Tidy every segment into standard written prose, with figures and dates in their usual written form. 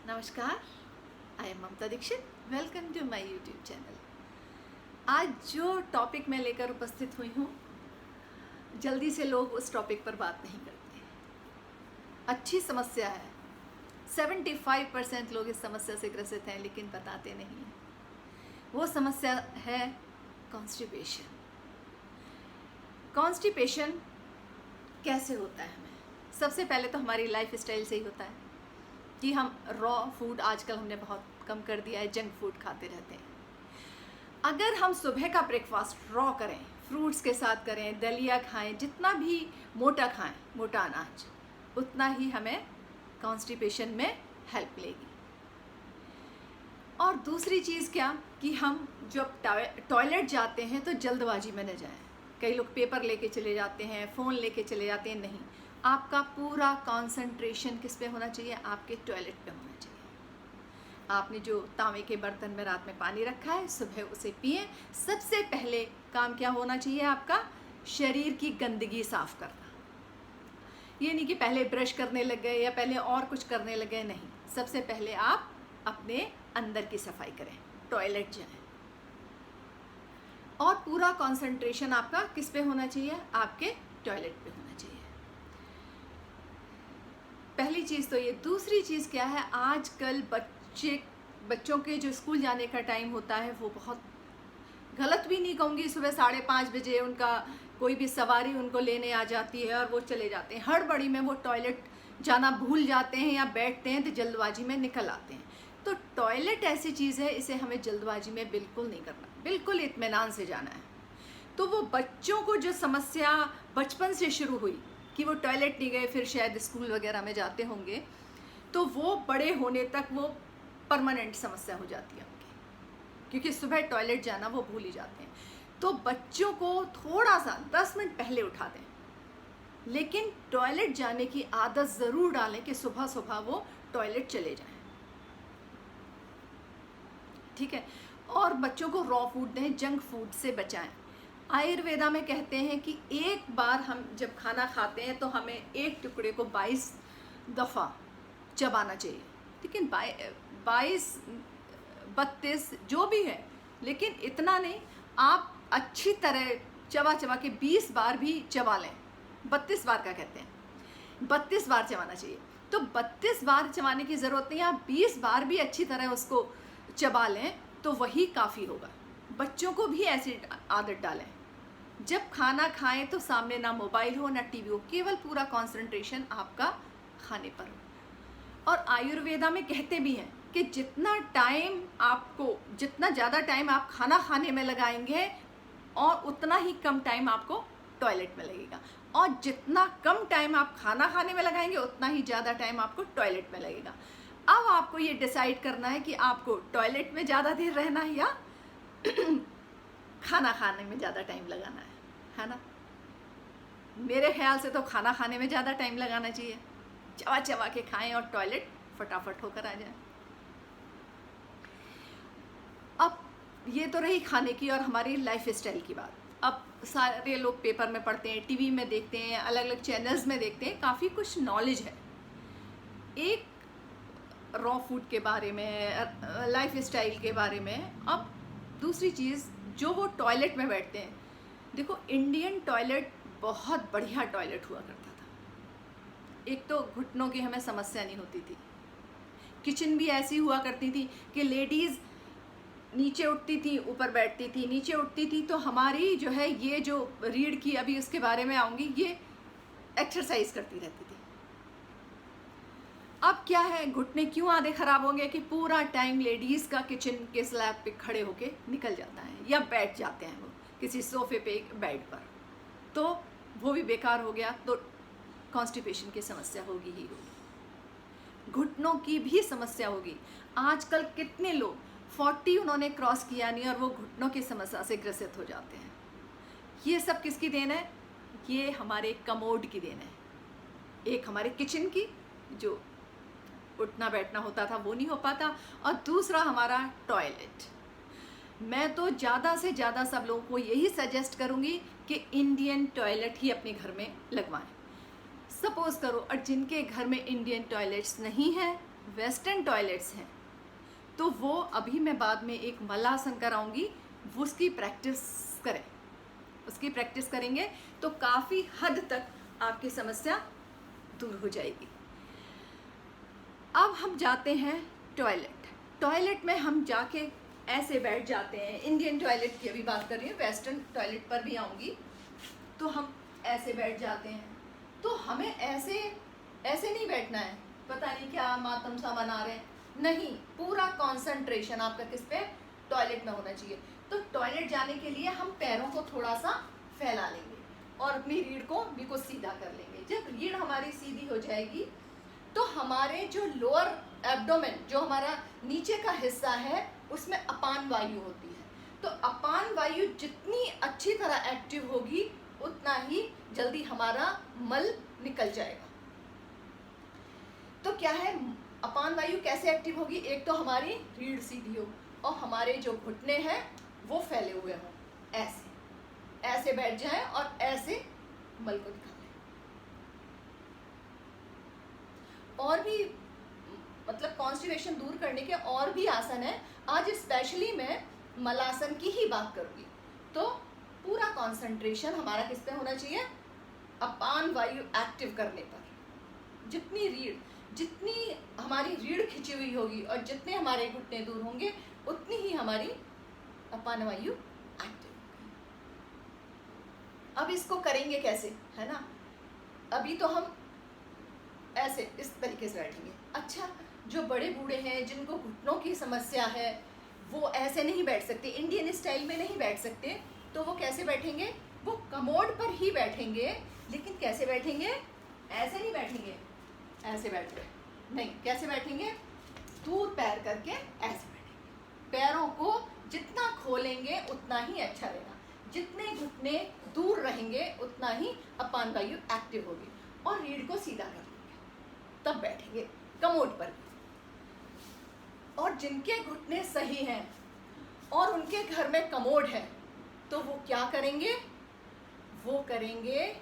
नमस्कार, I am Mamta Dikshit. Welcome to my YouTube channel. आज जो टॉपिक मैं लेकर उपस्थित हुई हूँ, जल्दी से लोग उस टॉपिक पर बात नहीं करते। अच्छी समस्या है, 75% लोग इस समस्या से ग्रसित हैं, लेकिन बताते नहीं हैं। वो समस्या है कॉन्स्टिपेशन। कॉन्स्टिपेशन कैसे होता है? हमें सबसे पहले तो हमारी लाइफ स्टाइल से ही होता है कि हम रॉ फूड आजकल हमने बहुत कम कर दिया है, जंक फूड खाते रहते हैं। अगर हम सुबह का ब्रेकफास्ट रॉ करें, फ्रूट्स के साथ करें, दलिया खाएं, जितना भी मोटा खाएं, मोटा अनाज, उतना ही हमें कॉन्स्टिपेशन में हेल्प मिलेगी। और दूसरी चीज़ क्या कि हम जब टॉयलेट जाते हैं तो जल्दबाजी में न जाएं। कई लोग पेपर लेके चले जाते हैं, फ़ोन लेके चले जाते हैं। नहीं, आपका पूरा कंसंट्रेशन किस पे होना चाहिए? आपके टॉयलेट पे होना चाहिए। आपने जो तांबे के बर्तन में रात में पानी रखा है, सुबह उसे पिएं। सबसे पहले काम क्या होना चाहिए आपका? शरीर की गंदगी साफ करना। ये नहीं कि पहले ब्रश करने लग गए या पहले और कुछ करने लग गए। नहीं, सबसे पहले आप अपने अंदर की सफाई करें, टॉयलेट जाएं। और पूरा कंसंट्रेशन आपका किस पे होना चाहिए? आपके टॉयलेट पे होना चाहिए। पहली चीज़ तो ये। दूसरी चीज़ क्या है? आजकल बच्चों के जो स्कूल जाने का टाइम होता है वो बहुत गलत भी नहीं कहूँगी। सुबह 5:30 बजे उनका कोई भी सवारी उनको लेने आ जाती है और वो चले जाते हैं। हड़बड़ी में वो टॉयलेट जाना भूल जाते हैं या बैठते हैं तो जल्दबाजी में निकल आते हैं। तो टॉयलेट ऐसी चीज़ है, इसे हमें जल्दबाजी में बिल्कुल नहीं करना, बिल्कुल इत्मीनान से जाना है। तो वो बच्चों को जो समस्या बचपन से शुरू हुई कि वो टॉयलेट नहीं गए, फिर शायद स्कूल वगैरह में जाते होंगे, तो वो बड़े होने तक वो परमानेंट समस्या हो जाती है उनकी, क्योंकि सुबह टॉयलेट जाना वो भूल ही जाते हैं। तो बच्चों को थोड़ा सा 10 मिनट पहले उठा दें, लेकिन टॉयलेट जाने की आदत ज़रूर डालें कि सुबह सुबह वो टॉयलेट चले जाएं। ठीक है। और बच्चों को रॉ फूड दें, जंक फूड से बचाएं। आयुर्वेदा में कहते हैं कि एक बार हम जब खाना खाते हैं तो हमें एक टुकड़े को 22 दफ़ा चबाना चाहिए। लेकिन 22, 32 जो भी है, लेकिन इतना नहीं। आप अच्छी तरह चबा चबा के 20 बार भी चबा लें। 32 बार का कहते हैं, 32 बार चबाना चाहिए। तो 32 बार चबाने की ज़रूरत नहीं, आप 20 बार भी अच्छी तरह उसको चबा लें तो वही काफ़ी होगा। बच्चों को भी ऐसी आदत डालें, जब खाना खाएं तो सामने ना मोबाइल हो ना टीवी हो, केवल पूरा कंसंट्रेशन आपका खाने पर हो। और आयुर्वेदा में कहते भी हैं कि जितना ज़्यादा टाइम आप खाना खाने में लगाएंगे और उतना ही कम टाइम आपको टॉयलेट में लगेगा, और जितना कम टाइम आप खाना खाने में लगाएंगे उतना ही ज़्यादा टाइम आपको टॉयलेट में लगेगा। अब आपको ये डिसाइड करना है कि आपको टॉयलेट में ज़्यादा देर रहना है या खाना खाने में ज़्यादा टाइम लगाना है ना? मेरे ख्याल से तो खाना खाने में ज़्यादा टाइम लगाना चाहिए। चबा चबा के खाएं और टॉयलेट फटाफट होकर आ जाए। अब ये तो रही खाने की और हमारी लाइफ स्टाइल की बात। अब सारे लोग पेपर में पढ़ते हैं, टीवी में देखते हैं, अलग अलग चैनल्स में देखते हैं, काफ़ी कुछ नॉलेज है एक रॉ फूड के बारे में, लाइफ स्टाइल के बारे में। अब दूसरी चीज़, जो वो टॉयलेट में बैठते हैं, देखो इंडियन टॉयलेट बहुत बढ़िया टॉयलेट हुआ करता था। एक तो घुटनों की हमें समस्या नहीं होती थी। किचन भी ऐसी हुआ करती थी कि लेडीज़ नीचे उठती थी, ऊपर बैठती थी, नीचे उठती थी। तो हमारी जो है ये जो रीढ़ की, अभी उसके बारे में आऊँगी, ये एक्सरसाइज करती रहती थी। अब क्या है, घुटने क्यों आधे ख़राब हो गए कि पूरा टाइम लेडीज़ का किचन के स्लैब पे खड़े होके निकल जाता है या बैठ जाते हैं वो किसी सोफे पे, बेड पर, तो वो भी बेकार हो गया। तो कॉन्स्टिपेशन की समस्या होगी ही होगी, घुटनों की भी समस्या होगी। आजकल कितने लोग 40 उन्होंने क्रॉस किया नहीं और वो घुटनों की समस्या से ग्रसित हो जाते हैं। ये सब किसकी देन है? ये हमारे कमोड की देन है। एक हमारे किचन की, जो उठना बैठना होता था वो नहीं हो पाता, और दूसरा हमारा टॉयलेट। मैं तो ज़्यादा से ज़्यादा सब लोगों को यही सजेस्ट करूँगी कि इंडियन टॉयलेट ही अपने घर में लगवाएं। सपोज़ करो और जिनके घर में इंडियन टॉयलेट्स नहीं है, वेस्टर्न टॉयलेट्स हैं, तो वो अभी मैं बाद में एक मलासन कराऊंगी, उसकी प्रैक्टिस करें, उसकी प्रैक्टिस करेंगे तो काफ़ी हद तक आपकी समस्या दूर हो जाएगी। अब हम जाते हैं टॉयलेट। टॉयलेट में हम जाके ऐसे बैठ जाते हैं। इंडियन टॉयलेट की अभी बात कर रही हूँ, वेस्टर्न टॉयलेट पर भी आऊँगी। तो हम ऐसे बैठ जाते हैं, तो हमें ऐसे ऐसे नहीं बैठना है, पता नहीं क्या मातम सा बना रहे हैं, नहीं, पूरा कंसंट्रेशन आपका किस पे, टॉयलेट में होना चाहिए। तो टॉयलेट जाने के लिए हम पैरों को थोड़ा सा फैला लेंगे और अपनी रीढ़ को बिल्कुल सीधा कर लेंगे। जब रीढ़ हमारी सीधी हो जाएगी तो हमारे जो लोअर एब्डोमेन, जो हमारा नीचे का हिस्सा है, उसमें अपान वायु होती है। तो अपान वायु जितनी अच्छी तरह एक्टिव होगी उतना ही जल्दी हमारा मल निकल जाएगा। तो क्या है, अपान वायु कैसे एक्टिव होगी, एक तो हमारी रीढ़ सीधी हो और हमारे जो घुटने हैं वो फैले हुए हों, ऐसे ऐसे बैठ जाएं और ऐसे मल को निकालें। और भी मतलब कॉन्स्टिपेशन दूर करने के और भी आसन है, आज स्पेशली मैं मलासन की ही बात करूंगी। तो पूरा कंसंट्रेशन हमारा किस पे होना चाहिए, अपान वायु एक्टिव करने पर। जितनी हमारी रीढ़ खिंची हुई होगी और जितने हमारे घुटने दूर होंगे उतनी ही हमारी अपान वायु एक्टिव होगी। अब इसको करेंगे कैसे, है ना। अभी तो हम ऐसे इस तरीके से बैठेंगे। अच्छा, जो बड़े बूढ़े हैं जिनको घुटनों की समस्या है वो ऐसे नहीं बैठ सकते, इंडियन स्टाइल में नहीं बैठ सकते, तो वो कैसे बैठेंगे, वो कमोड पर ही बैठेंगे। लेकिन कैसे बैठेंगे, ऐसे नहीं बैठेंगे, ऐसे बैठ रहे नहीं, कैसे बैठेंगे, दूर पैर करके ऐसे बैठेंगे। पैरों को जितना खोलेंगे उतना ही अच्छा रहेगा, जितने घुटने दूर रहेंगे उतना ही अपान वायु एक्टिव होगी। और रीढ़ को सीधा कर लेंगे, तब बैठेंगे कमोड पर। और जिनके घुटने सही हैं और उनके घर में कमोड है तो वो क्या करेंगे, वो करेंगे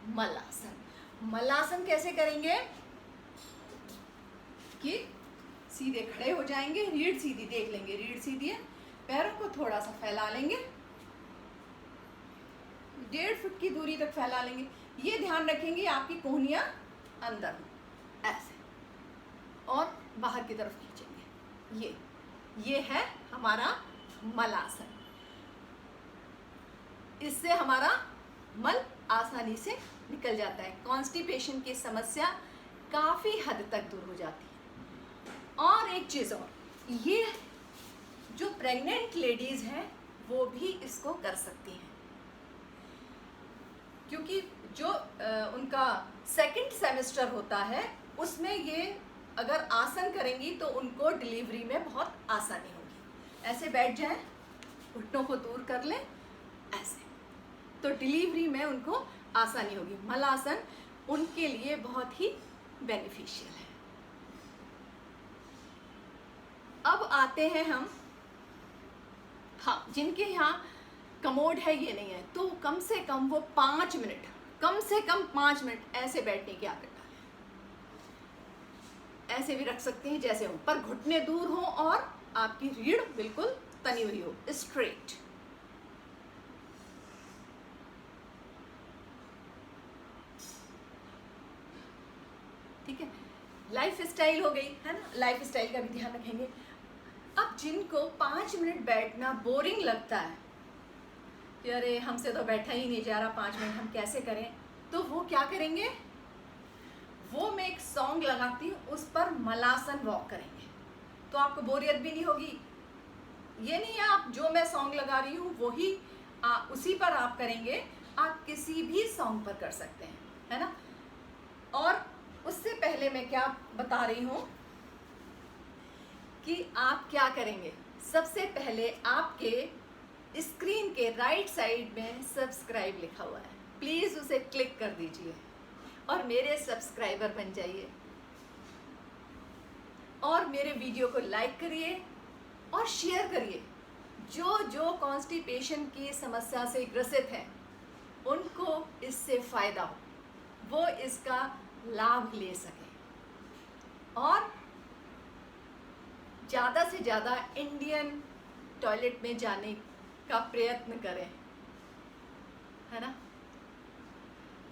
मलासन। मलासन कैसे करेंगे कि सीधे खड़े हो जाएंगे, रीढ़ सीधी देख लेंगे, रीढ़ सीधी है, पैरों को थोड़ा सा फैला लेंगे, 1.5 फुट की दूरी तक फैला लेंगे। ये ध्यान रखेंगे आपकी कोहनियां अंदर हो, ऐसे, और बाहर की तरफ खींचेंगे। ये है हमारा मलासन। इससे हमारा मल आसानी से निकल जाता है, कॉन्स्टिपेशन की समस्या काफ़ी हद तक दूर हो जाती है। और एक चीज़ और, ये जो प्रेग्नेंट लेडीज़ हैं वो भी इसको कर सकती हैं, क्योंकि जो उनका सेकंड सेमेस्टर होता है उसमें ये अगर आसन करेंगी तो उनको डिलीवरी में बहुत आसानी होगी। ऐसे बैठ जाएं, घुटनों को दूर कर लें ऐसे, तो डिलीवरी में उनको आसानी होगी। मलासन उनके लिए बहुत ही बेनिफिशियल है। अब आते हैं हम, हाँ, जिनके यहाँ कमोड है ये नहीं है, तो कम से कम वो 5 मिनट, कम से कम 5 मिनट ऐसे बैठने की आदत डालें। ऐसे भी रख सकते हैं जैसे हो, पर घुटने दूर हो और आपकी रीढ़ बिल्कुल तनी हुई हो, स्ट्रेट। ठीक है, लाइफ स्टाइल हो गई है ना, लाइफ स्टाइल का भी ध्यान रखेंगे। अब जिनको 5 मिनट बैठना बोरिंग लगता है कि अरे हमसे तो बैठा ही नहीं जा रहा 5 मिनट, हम कैसे करें, तो वो क्या करेंगे, वो मैं एक सॉन्ग लगाती हूँ, उस पर मलासन वॉक करेंगे, तो आपको बोरियत भी नहीं होगी। ये नहीं है आप जो मैं सॉन्ग लगा रही हूँ वही उसी पर आप करेंगे, आप किसी भी सॉन्ग पर कर सकते हैं, है ना। और उससे पहले मैं क्या बता रही हूँ कि आप क्या करेंगे, सबसे पहले आपके स्क्रीन के राइट साइड में सब्सक्राइब लिखा हुआ है, प्लीज़ उसे क्लिक कर दीजिए और मेरे सब्सक्राइबर बन जाइए, और मेरे वीडियो को लाइक करिए और शेयर करिए। जो जो कॉन्स्टिपेशन की समस्या से ग्रसित हैं उनको इससे फ़ायदा हो, वो इसका लाभ ले सकें। और ज़्यादा से ज़्यादा इंडियन टॉयलेट में जाने का प्रयत्न करें, है ना।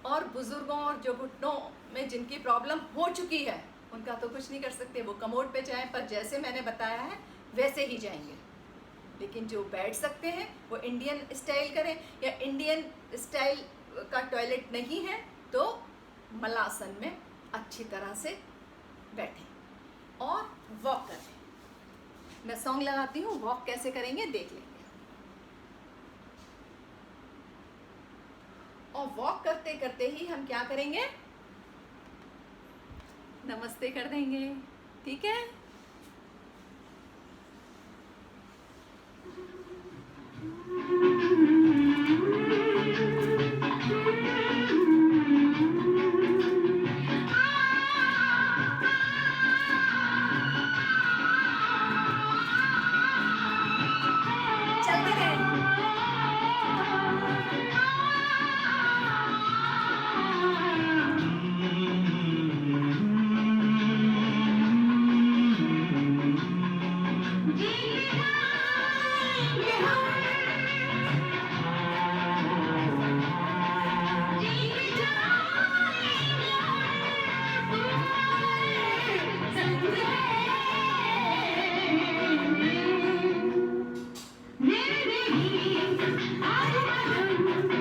और बुज़ुर्गों और जो घुटनों में जिनकी प्रॉब्लम हो चुकी है उनका तो कुछ नहीं कर सकते, वो कमोड पे जाएं, पर जैसे मैंने बताया है वैसे ही जाएंगे। लेकिन जो बैठ सकते हैं वो इंडियन स्टाइल करें, या इंडियन स्टाइल का टॉयलेट नहीं है तो मलासन में अच्छी तरह से बैठें और वॉक करें। मैं सॉन्ग लगाती हूँ, वॉक कैसे करेंगे देख लेंगे। और वॉक करते करते ही हम क्या करेंगे, नमस्ते कर देंगे, ठीक है। चलते रहें।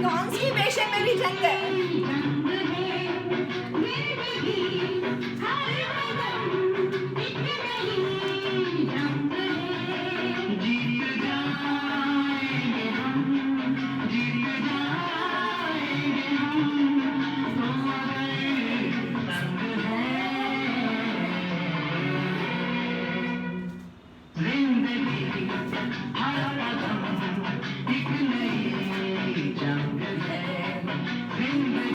कॉन्स्टिपेशन में भी जंग है।